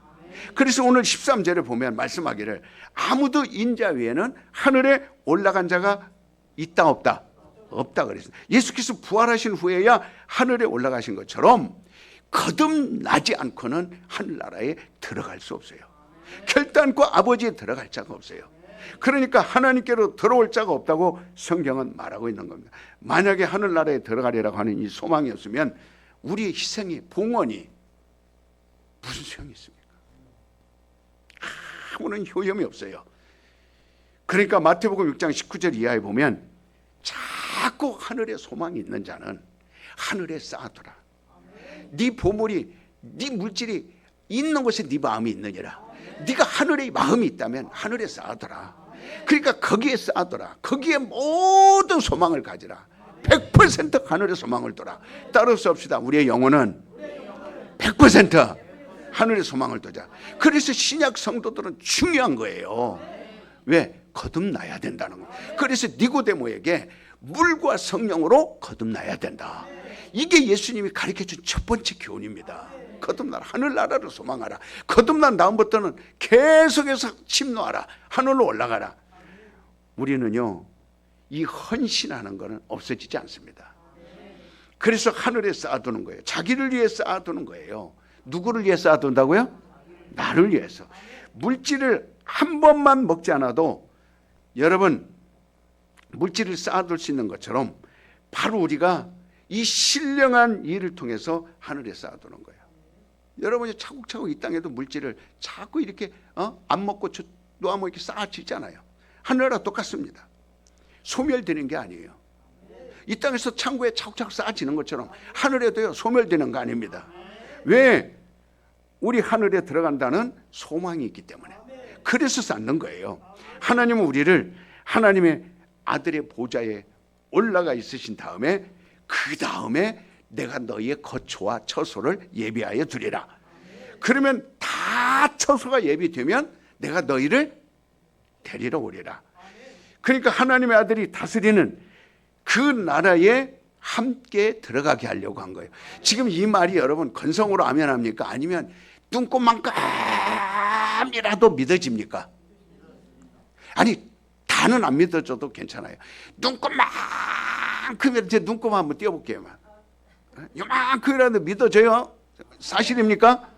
그래서 오늘 13절에 보면 말씀하기를 아무도 인자 외에는 하늘에 올라간 자가 있다 없다? 없다 그랬어요. 예수께서 부활하신 후에야 하늘에 올라가신 것처럼 거듭나지 않고는 하늘나라에 들어갈 수 없어요. 결단코 아버지에 들어갈 자가 없어요. 그러니까 하나님께로 들어올 자가 없다고 성경은 말하고 있는 겁니다. 만약에 하늘나라에 들어가리라고 하는 이 소망이 없으면 우리의 희생이, 봉헌이 무슨 소용이 있습니까? 아무런 효험이 없어요. 그러니까 마태복음 6장 19절 이하에 보면 자꾸 하늘에 소망이 있는 자는 하늘에 쌓아두라. 네 보물이, 네 물질이 있는 곳에 네 마음이 있느니라. 네가 하늘에 마음이 있다면 하늘에 쌓아둬라. 그러니까 거기에 쌓아둬라. 거기에 모든 소망을 가지라. 100% 하늘에 소망을 둬라. 따라서 합시다. 우리의 영혼은 100% 하늘에 소망을 두자. 그래서 신약 성도들은 중요한 거예요. 왜? 거듭나야 된다는 거. 그래서 니고데모에게 물과 성령으로 거듭나야 된다. 이게 예수님이 가르쳐준 첫 번째 교훈입니다. 거듭나라. 하늘나라를 소망하라. 거듭난 다음부터는 계속해서 침노하라. 하늘로 올라가라. 우리는요, 이 헌신하는 것은 없어지지 않습니다. 그래서 하늘에 쌓아두는 거예요. 자기를 위해 쌓아두는 거예요. 누구를 위해 쌓아둔다고요? 나를 위해서. 물질을 한 번만 먹지 않아도 여러분 물질을 쌓아둘 수 있는 것처럼 바로 우리가 이 신령한 일을 통해서 하늘에 쌓아두는 거예요. 여러분이 차곡차곡 이 땅에도 물질을 자꾸 이렇게 안 먹고 놓아먹고 이렇게 쌓아지잖아요. 하늘나라 똑같습니다. 소멸되는 게 아니에요. 이 땅에서 창고에 차곡차곡 쌓아지는 것처럼 하늘에도요 소멸되는 거 아닙니다. 왜? 우리 하늘에 들어간다는 소망이 있기 때문에. 그래서 쌓는 거예요. 하나님은 우리를 하나님의 아들의 보좌에 올라가 있으신 다음에 그 다음에 내가 너희의 거처와 처소를 예비하여 두리라. 그러면 다 처소가 예비되면 내가 너희를 데리러 오리라. 그러니까 하나님의 아들이 다스리는 그 나라에 함께 들어가게 하려고 한 거예요. 지금 이 말이 여러분 건성으로 아멘합니까? 아니면 눈곱만큼이라도 믿어집니까? 아니 다는 안 믿어줘도 괜찮아요. 눈곱만큼이라도 제 눈곱 한번 띄워볼게요. 요만큼이라도 믿어져요? 사실입니까?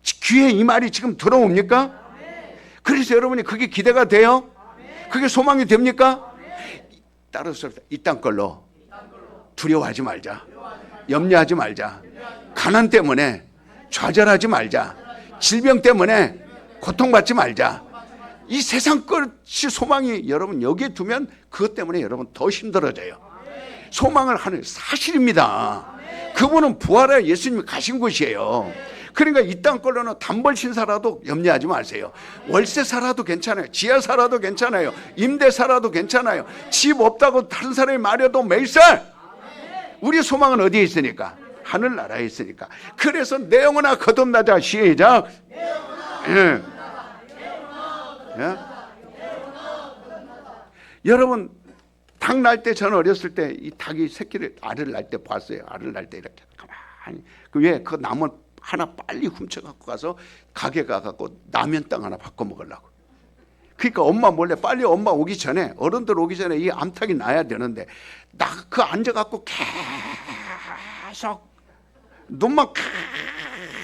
귀에 이 말이 지금 들어옵니까? 그래서 여러분이 그게 기대가 돼요? 그게 소망이 됩니까? 따라서 이 땅 걸로 두려워하지 말자. 염려하지 말자. 가난 때문에 좌절하지 말자. 질병 때문에 고통받지 말자. 이 세상 것이 소망이 여러분 여기에 두면 그것 때문에 여러분 더 힘들어져요. 소망을 하는 사실입니다. 그분은 부활해 예수님이 가신 곳이에요. 그러니까 이 땅 걸로는 단벌 신사라도 염려하지 마세요. 월세 살아도 괜찮아요. 지하 살아도 괜찮아요. 임대 살아도 괜찮아요. 집 없다고 다른 사람이 말해도 매일살. 우리 소망은 어디에 있으니까? 하늘나라에 있으니까. 그래서 내 영혼아 거듭나자. 시작. 예. 예? 여러분 닭 날 때 저는 어렸을 때 이 닭이 새끼를 알을 날 때 봤어요. 알을 날 때 이렇게 가만히 왜 그 나무 하나 빨리 훔쳐 갖고 가서 가게 가 갖고 라면 땅 하나 바꿔 먹으려고. 그러니까 엄마 몰래 빨리 엄마 오기 전에, 어른들 오기 전에 이 암탉이 나야 되는데, 나 그 앉아갖고 계속 눈만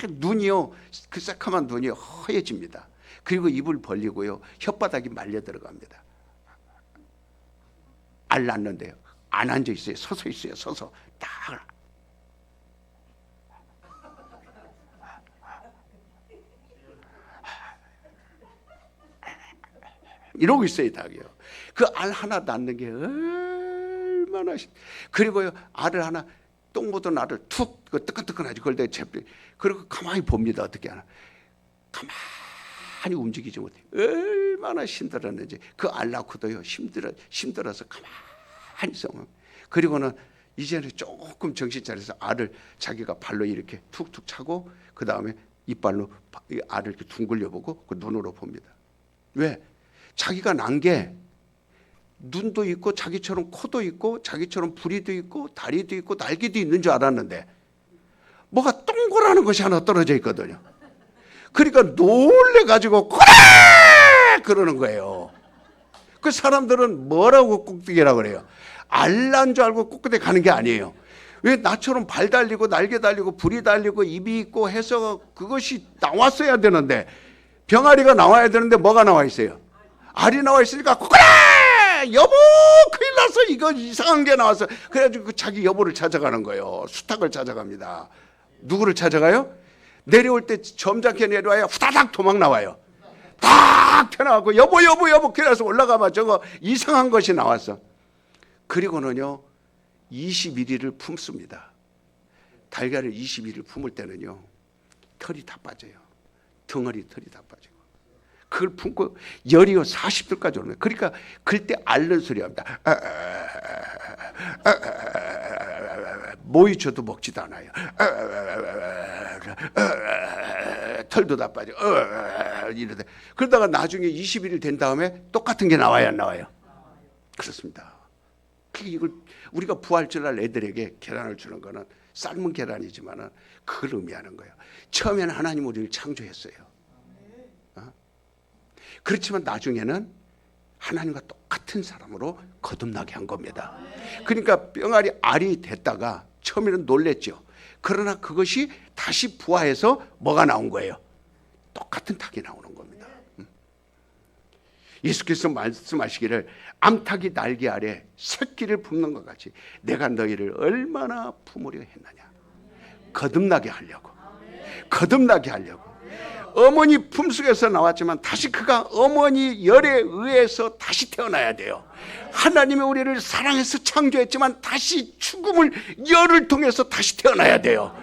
눈이요, 그 새카만 눈이 허해집니다. 그리고 입을 벌리고요, 혓바닥이 말려 들어갑니다. 알 낳는데요, 안 앉아 있어요. 서서 있어요. 서서 딱. 이러고 있어요, 닭이요. 그 알 하나 낳는 게 얼마나. 그리고요, 알을 하나, 똥 묻은 알을 툭, 그 뜨끈뜨끈하지, 그걸 내가 재뿌리, 그리고 가만히 봅니다. 어떻게 하나. 가만히 움직이지 못해. 얼마나 힘들었는지. 그 알 낳고도요, 힘들어서 가만히 있어. 그리고는 이제는 조금 정신 차려서 알을 자기가 발로 이렇게 툭툭 차고, 그 다음에 이빨로 알을 이렇게 둥글려 보고, 그 눈으로 봅니다. 왜? 자기가 난 게 눈도 있고 자기처럼 코도 있고 자기처럼 부리도 있고 다리도 있고 날개도 있는 줄 알았는데 뭐가 동그라는 것이 하나 떨어져 있거든요. 그러니까 놀래가지고 그래! 그러는 거예요. 그 사람들은 뭐라고 꾹대기라고 그래요? 알란 줄 알고 꾹대기 가는 게 아니에요. 왜? 나처럼 발 달리고 날개 달리고 불이 달리고 입이 있고 해서 그것이 나왔어야 되는데, 병아리가 나와야 되는데 뭐가 나와 있어요? 알이 나와 있으니까 그래! 여보 큰일 났어, 이거 이상한 게 나왔어. 그래가지고 그 자기 여보를 찾아가는 거예요. 수탉을 찾아갑니다. 누구를 찾아가요? 내려올 때 점잖게 내려와야 후다닥 도망 나와요. 딱 펴나가고 여보 여보 여보, 그래서 올라가면 저거 이상한 것이 나왔어. 그리고는요 21일을 품습니다. 달걀을 21일 품을 때는요 털이 다 빠져요. 덩어리 털이 다 빠지고, 그걸 품고 열이요 40도까지 오르면, 그러니까 그때 앓는 소리 합니다. 모이쳐도 먹지도 않아요. 털도 다 빠져. 이러다 그러다가 나중에 21일 된 다음에 똑같은 게 나와요, 안 나와요? 그렇습니다. 이걸 우리가 부활절날 애들에게 계란을 주는 거는 삶은 계란이지만은 그걸 의미하는 거예요. 처음에는 하나님 우리를 창조했어요. 그렇지만 나중에는 하나님과 똑같은 사람으로 거듭나게 한 겁니다. 그러니까 병아리 알이 됐다가 처음에는 놀랬죠. 그러나 그것이 다시 부화해서 뭐가 나온 거예요? 똑같은 닭이 나오는 겁니다. 예수께서 말씀하시기를 암탉이 날개 아래 새끼를 품는 것 같이 내가 너희를 얼마나 품으려 했느냐. 거듭나게 하려고. 거듭나게 하려고. 어머니 품속에서 나왔지만 다시 그가 어머니 열에 의해서 다시 태어나야 돼요. 하나님이 우리를 사랑해서 창조했지만 다시 죽음을 열을 통해서 다시 태어나야 돼요.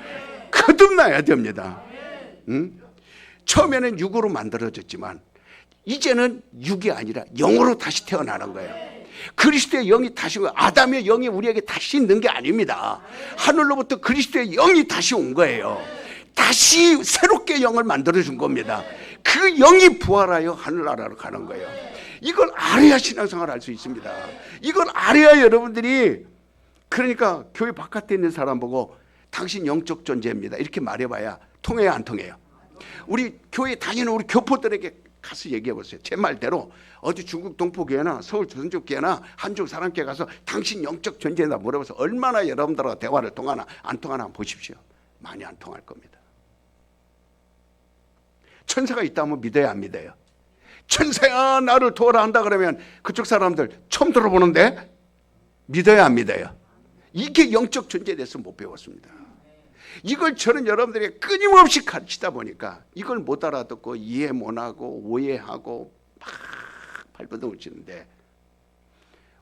거듭나야 됩니다. 처음에는 육으로 만들어졌지만 이제는 육이 아니라 영으로 다시 태어나는 거예요. 그리스도의 영이 다시, 아담의 영이 우리에게 다시 있는 게 아닙니다. 하늘로부터 그리스도의 영이 다시 온 거예요. 다시 새롭게 영을 만들어준 겁니다. 그 영이 부활하여 하늘나라로 가는 거예요. 이걸 알아야 신앙생활을 할 수 있습니다. 이걸 알아야 여러분들이, 그러니까 교회 바깥에 있는 사람 보고 당신 영적 존재입니다 이렇게 말해봐야 통해요, 안 통해요? 우리 교회 다니는 우리 교포들에게 가서 얘기해 보세요. 제 말대로 어디 중국 동포교회나 서울 조선족교회나 한중 사람교회 가서 당신 영적 존재다 물어봐서 얼마나 여러분들과 대화를 통하나 안 통하나 한번 보십시오. 많이 안 통할 겁니다. 천사가 있다면 믿어야 안 믿어요? 천사야 나를 도와라 한다 그러면 그쪽 사람들 처음 들어보는데 믿어야 안 믿어요? 이게 영적 존재에 대해서 못 배웠습니다. 이걸 저는 여러분들에게 끊임없이 가르치다 보니까 이걸 못 알아듣고 이해 못하고 오해하고 막 발버둥을 치는데,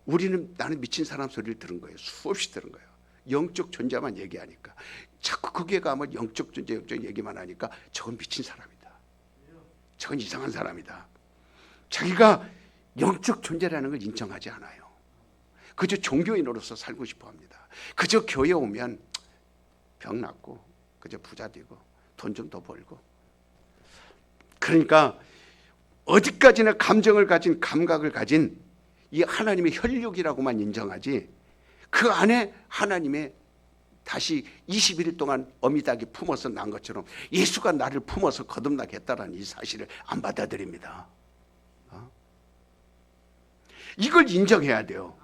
우리는 나는 미친 사람 소리를 들은 거예요. 수없이 들은 거예요. 영적 존재만 얘기하니까. 자꾸 거기에 가면 영적 존재 얘기만 하니까 저건 미친 사람이다, 저건 이상한 사람이다. 자기가 영적 존재라는 걸 인정하지 않아요. 그저 종교인으로서 살고 싶어 합니다. 그저 교회 오면 병 낫고 그저 부자 되고 돈 좀 더 벌고. 그러니까 어디까지나 감정을 가진, 감각을 가진 이 하나님의 혈육이라고만 인정하지, 그 안에 하나님의 다시 21일 동안 어미닭이 품어서 난 것처럼 예수가 나를 품어서 거듭나게 했다는 이 사실을 안 받아들입니다. 이걸 인정해야 돼요.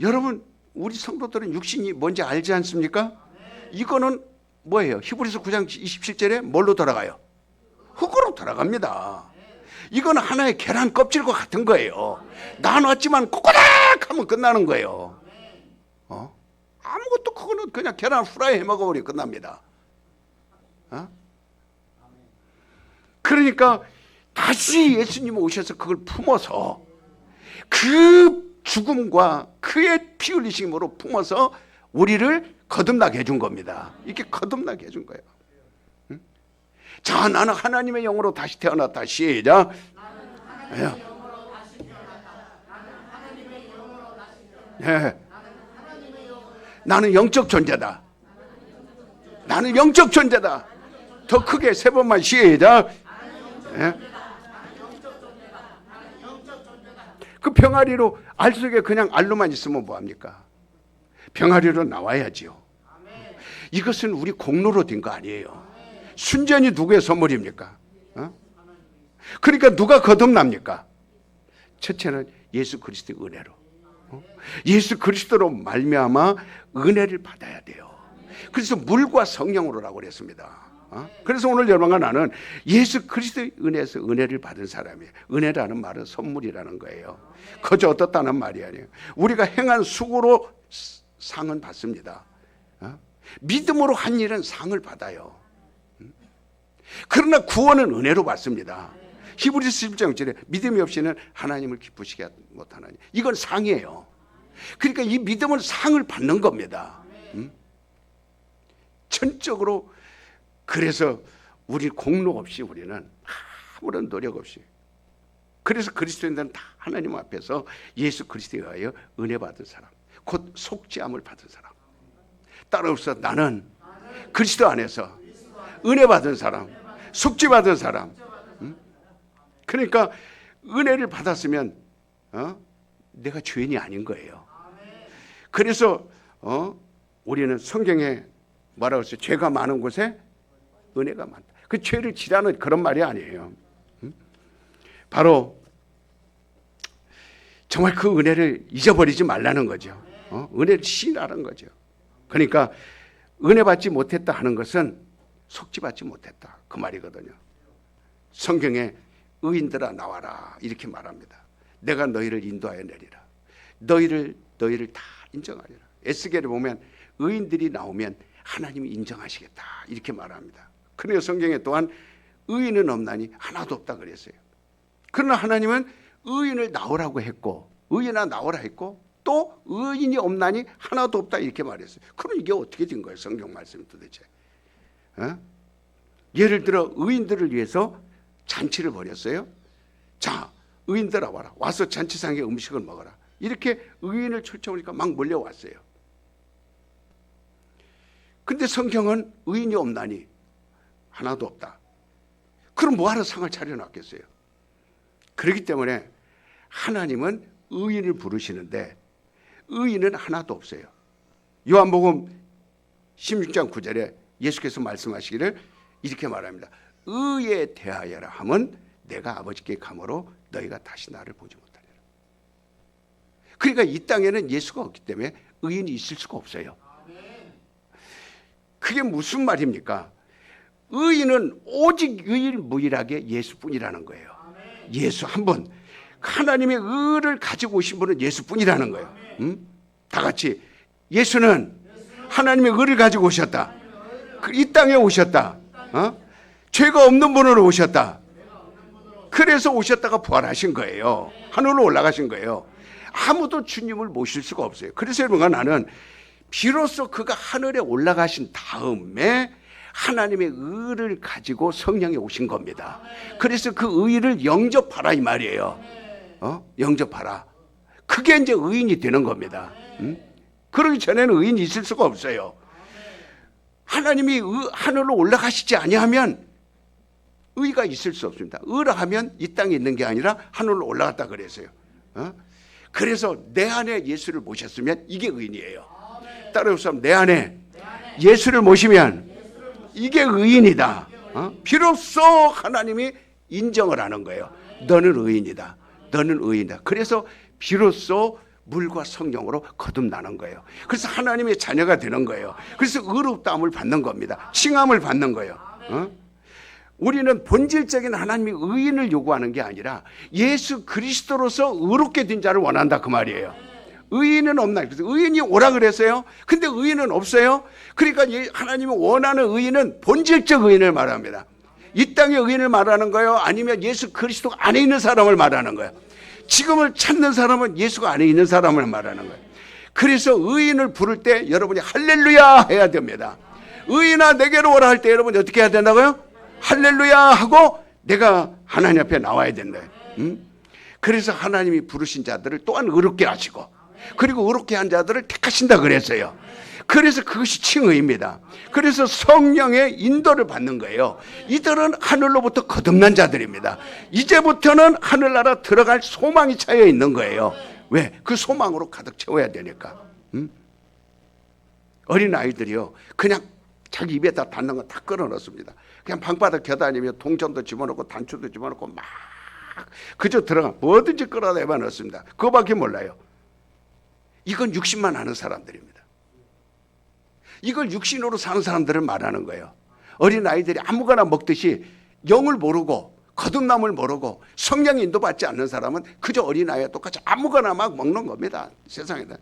여러분, 우리 성도들은 육신이 뭔지 알지 않습니까? 이거는 뭐예요? 히브리서 9장 27절에 뭘로 돌아가요? 흙으로 돌아갑니다. 이건 하나의 계란 껍질과 같은 거예요. 나눴지만 꼬꼬닥 하면 끝나는 거예요. 아무것도 그거는 그냥 계란 후라이 해 먹어버리면 끝납니다. 그러니까 다시 예수님 오셔서 그걸 품어서 그 죽음과 그의 피 흘리심으로 품어서 우리를 거듭나게 해준 겁니다. 이렇게 거듭나게 해준 거예요. 자, 나는 하나님의 영으로 다시 태어났다. 시작. 예. 나는 영적 존재다. 나는 영적 존재다. 더 크게 세 번만 시작. 예. 그 병아리로 알 속에 그냥 알로만 있으면 뭐합니까? 병아리로 나와야지요. 이것은 우리 공로로 된 거 아니에요. 순전히 누구의 선물입니까? 그러니까 누가 거듭납니까? 첫째는 예수 그리스도의 은혜로. 예수 그리스도로 말미암아 은혜를 받아야 돼요. 그래서 물과 성령으로라고 그랬습니다. 그래서 오늘 여러분과 나는 예수 그리스도의 은혜에서 은혜를 받은 사람이에요. 은혜라는 말은 선물이라는 거예요. 그저 어떻다는 말이 아니에요. 우리가 행한 수고로 상은 받습니다. 믿음으로 한 일은 상을 받아요. 그러나 구원은 은혜로 받습니다. 히브리서 11장 1절에 믿음이 없이는 하나님을 기쁘시게 못하나니, 이건 상이에요. 그러니까 이 믿음은 상을 받는 겁니다. 전적으로. 그래서 우리 공로 없이 우리는 아무런 노력 없이, 그래서 그리스도인들은 다 하나님 앞에서 예수 그리스도에 의하여 은혜 받은 사람, 곧 속죄함을 받은 사람. 따라서 나는 그리스도 안에서 은혜 받은 사람, 속죄 받은 사람. 그러니까 은혜를 받았으면 내가 죄인이 아닌 거예요. 그래서 우리는 성경에 뭐라고 했어요? 죄가 많은 곳에 은혜가 많다. 그 죄를 지라는 그런 말이 아니에요. 바로 정말 그 은혜를 잊어버리지 말라는 거죠. 은혜를 시인하는 거죠. 그러니까 은혜 받지 못했다 하는 것은 속죄받지 못했다, 그 말이거든요. 성경에 의인들아 나와라 이렇게 말합니다. 내가 너희를 인도하여 내리라. 너희를 다 인정하리라. 에스겔에 보면 의인들이 나오면 하나님이 인정하시겠다 이렇게 말합니다. 그러나 성경에 또한 의인은 없나니 하나도 없다 그랬어요. 그러나 하나님은 의인을 나오라고 했고, 의인아 나오라 했고, 또 의인이 없나니 하나도 없다 이렇게 말했어요. 그럼 이게 어떻게 된 거예요? 성경 말씀이 도대체. 예를 들어 의인들을 위해서 잔치를 벌였어요. 자, 의인들아 와라. 와서 잔치상에 음식을 먹어라. 이렇게 의인을 초청하니까 막 몰려왔어요. 근데 성경은 의인이 없나니 하나도 없다. 그럼 뭐하러 상을 차려놨겠어요? 그렇기 때문에 하나님은 의인을 부르시는데 의인은 하나도 없어요. 요한복음 16장 9절에 예수께서 말씀하시기를 이렇게 말합니다. 의에 대하여라 함은 내가 아버지께 감으로 너희가 다시 나를 보지 못하리라. 그러니까 이 땅에는 예수가 없기 때문에 의인이 있을 수가 없어요. 그게 무슨 말입니까? 의인은 오직 유일무이하게 예수뿐이라는 거예요. 예수 한 분, 하나님의 의를 가지고 오신 분은 예수뿐이라는 거예요. 다 같이 예수는 하나님의 의를 가지고 오셨다. 이 땅에 오셨다. 죄가 없는 분으로 오셨다. 그래서 오셨다가 부활하신 거예요. 하늘로 올라가신 거예요. 아무도 주님을 모실 수가 없어요. 그래서 여러분과 나는 비로소 그가 하늘에 올라가신 다음에 하나님의 의를 가지고 성령이 오신 겁니다. 그래서 그 의를 영접하라 이 말이에요. 영접하라. 그게 이제 의인이 되는 겁니다. 그러기 전에는 의인이 있을 수가 없어요. 하나님이 하늘로 올라가시지 아니하면 의가 있을 수 없습니다. 의라 하면 이 땅에 있는 게 아니라 하늘로 올라갔다 그랬어요. 그래서 내 안에 예수를 모셨으면 이게 의인이에요. 따라서 내 안에 예수를 모시면 이게 의인이다. 비로소 하나님이 인정을 하는 거예요. 너는 의인이다. 너는 의인이다. 그래서 비로소 물과 성령으로 거듭나는 거예요. 그래서 하나님의 자녀가 되는 거예요. 그래서 의롭다함을 받는 겁니다. 칭함을 받는 거예요. 우리는 본질적인 하나님의 의인을 요구하는 게 아니라 예수 그리스도로서 의롭게 된 자를 원한다 그 말이에요. 의인은 없나? 그래서 의인이 오라 그랬어요. 근데 의인은 없어요. 그러니까 하나님이 원하는 의인은 본질적 의인을 말합니다. 이 땅의 의인을 말하는 거예요? 아니면 예수 그리스도 안에 있는 사람을 말하는 거예요? 지금을 찾는 사람은 예수가 안에 있는 사람을 말하는 거예요. 그래서 의인을 부를 때 여러분이 할렐루야 해야 됩니다. 의인아 내게로 오라 할 때 여러분이 어떻게 해야 된다고요? 할렐루야 하고 내가 하나님 앞에 나와야 된다. 그래서 하나님이 부르신 자들을 또한 의롭게 하시고, 그리고 의롭게 한 자들을 택하신다 그랬어요. 그래서 그것이 칭의입니다. 그래서 성령의 인도를 받는 거예요. 이들은 하늘로부터 거듭난 자들입니다. 이제부터는 하늘나라 들어갈 소망이 차여 있는 거예요. 왜? 그 소망으로 가득 채워야 되니까. 어린아이들이요 그냥 자기 입에다 닿는 거 다 끌어넣습니다. 그냥 방바닥 겨다니며 동전도 집어넣고 단추도 집어넣고 막 그저 들어가 뭐든지 끌어내봐 넣습니다. 그거밖에 몰라요. 이건 육신만 아는 사람들입니다. 이걸 육신으로 사는 사람들을 말하는 거예요. 어린아이들이 아무거나 먹듯이 영을 모르고 거듭남을 모르고 성령 인도받지 않는 사람은 그저 어린아이와 똑같이 아무거나 막 먹는 겁니다. 세상에는.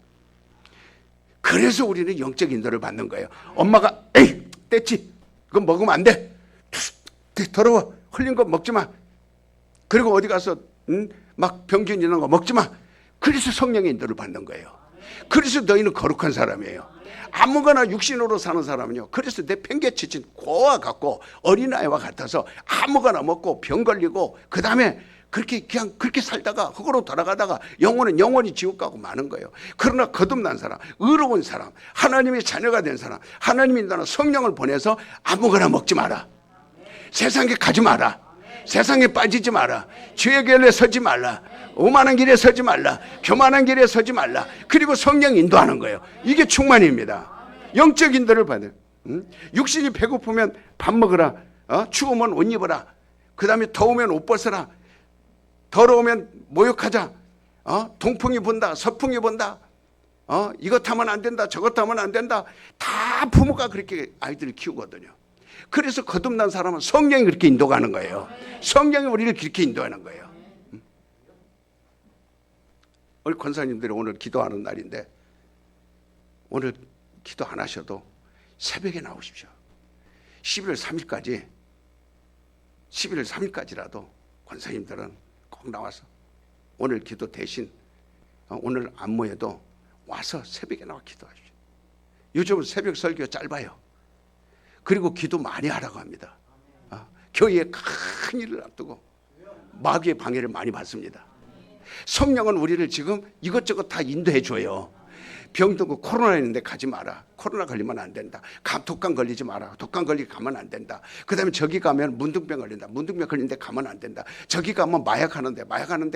그래서 우리는 영적 인도를 받는 거예요. 엄마가 에이 뗐지 그거 먹으면 안 돼. 더러워 흘린 거 먹지 마. 그리고 어디 가서 막 병균 이런 거 먹지 마. 그래서 성령의 인도를 받는 거예요. 그래서 너희는 거룩한 사람이에요. 아무거나 육신으로 사는 사람은요 그래서 내 팽개치친 고와 같고 어린아이와 같아서 아무거나 먹고 병 걸리고 그 다음에 그냥 그렇게 살다가 흙으로 돌아가다가 영혼은 영원히 지옥 가고 마는 거예요. 그러나 거듭난 사람, 의로운 사람, 하나님의 자녀가 된 사람, 하나님이 인도하는 성령을 보내서 아무거나 먹지 마라. 세상에 가지 마라. 세상에 빠지지 마라. 죄의 길에 서지 말라. 오만한 길에 서지 말라. 교만한 길에 서지 말라. 그리고 성령 인도하는 거예요. 이게 충만입니다. 영적 인도를 받아요. 육신이 배고프면 밥 먹으라. 추우면 옷 입어라. 그 다음에 더우면 옷 벗어라. 더러우면 모욕하자. 동풍이 분다. 서풍이 분다. 이것 하면 안 된다. 저것 하면 안 된다. 다 부모가 그렇게 아이들을 키우거든요. 그래서 거듭난 사람은 성령이 그렇게 인도하는 거예요. 성령이 우리를 그렇게 인도하는 거예요. 우리 권사님들이 오늘 기도하는 날인데 오늘 기도 안 하셔도 새벽에 나오십시오. 11월 3일까지라도 권사님들은 꼭 나와서 오늘 기도 대신 오늘 안 모여도 와서 새벽에 나와 기도하십시오. 요즘은 새벽 설교 짧아요. 그리고 기도 많이 하라고 합니다. 교회에 큰 일을 앞두고 마귀의 방해를 많이 받습니다. 성령은 우리를 지금 이것저것 다 인도해 줘요. 병들고 코로나 있는데 가지 마라. 코로나 걸리면 안 된다. 독감 걸리지 마라. 독감 걸리게 가면 안 된다. 그 다음에 저기 가면 문둥병 걸린다. 문둥병 걸리는데 가면 안 된다. 저기 가면 마약 하는데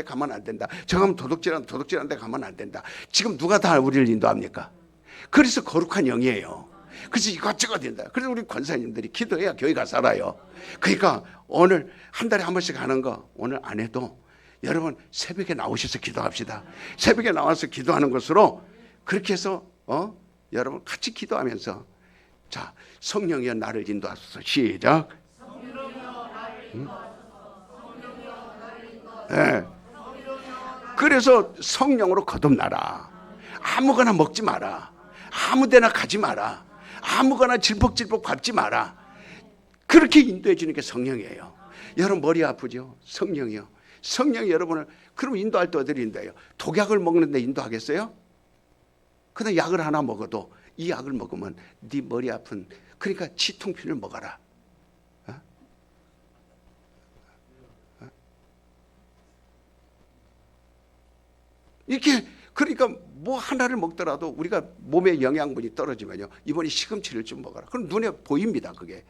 가면 안 된다. 저기 가면 도둑질하는데 가면 안 된다. 지금 누가 다 우리를 인도합니까? 그래서 거룩한 영이에요. 그래서 이것저것 된다. 그래서 우리 권사님들이 기도해야 교회가 살아요. 그러니까 오늘 한 달에 한 번씩 하는 거 오늘 안 해도 여러분 새벽에 나오셔서 기도합시다. 새벽에 나와서 기도하는 것으로 그렇게 해서 여러분 같이 기도하면서 자 성령이여 나를 인도하소서. 시작. 네. 그래서 성령으로 거듭나라. 아무거나 먹지 마라. 아무데나 가지 마라. 아무거나 질퍽질퍽 밟지 마라. 그렇게 인도해 주는 게 성령이에요. 여러분 머리 아프죠? 성령이요. 성령이 여러분을 그럼 인도할 때 어디를 인도해요? 독약을 먹는데 인도하겠어요? 그냥 약을 하나 먹어도 이 약을 먹으면 네 머리 아픈 그러니까 치통필을 먹어라. 이렇게 그러니까 뭐 하나를 먹더라도 우리가 몸에 영양분이 떨어지면요 이번에 시금치를 좀 먹어라. 그럼 눈에 보입니다. 그게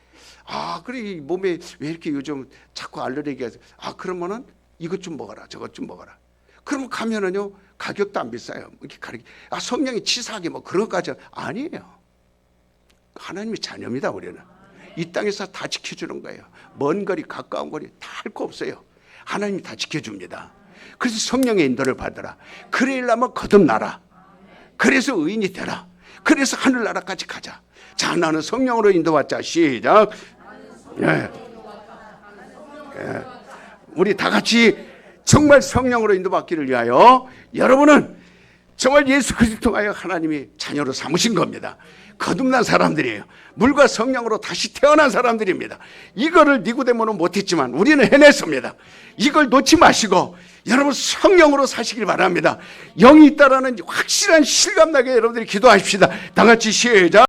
그래 몸에 왜 이렇게 요즘 자꾸 알레르기가 그러면은 이것 좀 먹어라 저것 좀 먹어라. 그러면 가면은요 가격도 안 비싸요. 이렇게 가르치 성령이 치사하게 뭐 그런 것까지 아니에요. 하나님의 자녀입니다. 우리는 이 땅에서 다 지켜주는 거예요. 먼 거리 가까운 거리 다 할 거 없어요. 하나님이 다 지켜줍니다. 그래서 성령의 인도를 받으라. 그러려면 거듭나라. 그래서 의인이 되라. 그래서 하늘나라까지 가자. 자, 나는 성령으로 인도받자. 시작. 예. 예. 우리 다 같이 정말 성령으로 인도받기를 위하여 여러분은 정말 예수 그리스도 통하여 하나님이 자녀로 삼으신 겁니다. 거듭난 사람들이에요. 물과 성령으로 다시 태어난 사람들입니다. 이거를 니고데모는 못했지만 우리는 해냈습니다. 이걸 놓지 마시고 여러분 성령으로 사시길 바랍니다. 영이 있다라는 확실한 실감 나게 여러분들이 기도하십시다. 다 같이 시작.